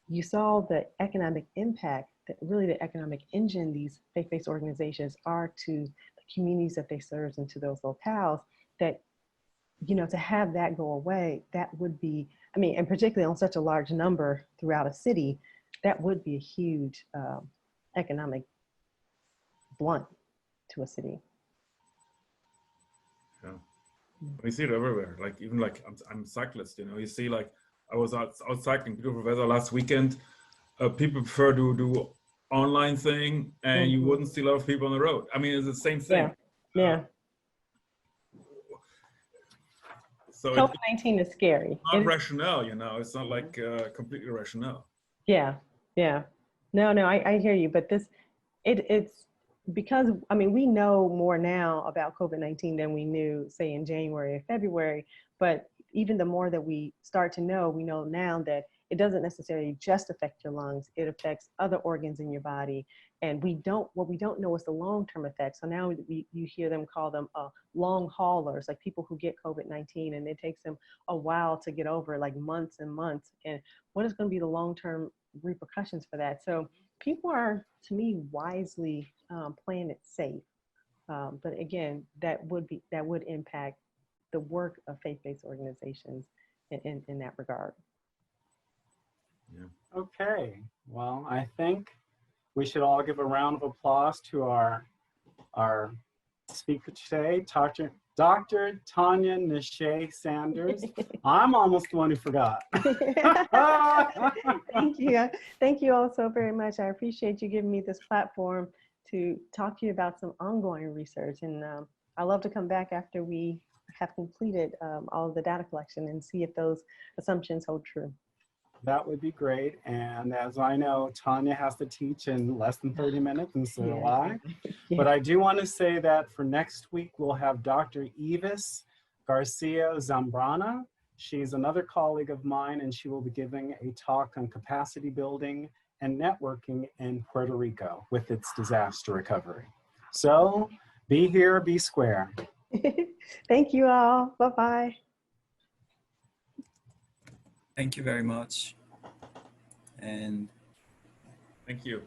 [SPEAKER 3] you saw the economic impact, that really the economic engine these faith-based organizations are to the communities that they serve and to those locales. That, you know, to have that go away, that would be, I mean, and particularly on such a large number throughout a city, that would be a huge economic blunt to a city.
[SPEAKER 1] Yeah, we see it everywhere. Like even like I'm a cyclist, you know, you see like I was out cycling, beautiful weather last weekend. People prefer to do online thing, and you wouldn't see a lot of people on the road. I mean, it's the same thing.
[SPEAKER 3] Yeah.
[SPEAKER 1] So
[SPEAKER 3] COVID-19 is scary.
[SPEAKER 1] Not rationale, you know. It's not like completely rationale.
[SPEAKER 3] Yeah. No, I hear you. But it's because, I mean, we know more now about COVID-19 than we knew, say, in January or February. But even the more that we start to know, we know now that it doesn't necessarily just affect your lungs. It affects other organs in your body. And what we don't know is the long-term effects. So now you hear them call them long haulers, like people who get COVID-19 and it takes them a while to get over, like months and months. And what is going to be the long-term repercussions for that? So people are, to me, wisely playing it safe. But again, that would impact the work of faith-based organizations in that regard.
[SPEAKER 1] Yeah.
[SPEAKER 2] Okay, well, I think we should all give a round of applause to our speaker today, Dr. Tonya Nashay Sanders. I'm almost the one who forgot.
[SPEAKER 3] Thank you. Thank you all so very much. I appreciate you giving me this platform to talk to you about some ongoing research. And I love to come back after we have completed all of the data collection and see if those assumptions hold true.
[SPEAKER 2] That would be great. And as I know, Tonya has to teach in less than 30 minutes, and so do I.
[SPEAKER 3] Yeah.
[SPEAKER 2] But I do want to say that for next week, we'll have Dr. Evis Garcia Zambrana. She's another colleague of mine, and she will be giving a talk on capacity building and networking in Puerto Rico with its disaster recovery. So be here, be square.
[SPEAKER 3] Thank you all. Bye-bye.
[SPEAKER 4] Thank you very much. And
[SPEAKER 1] thank you.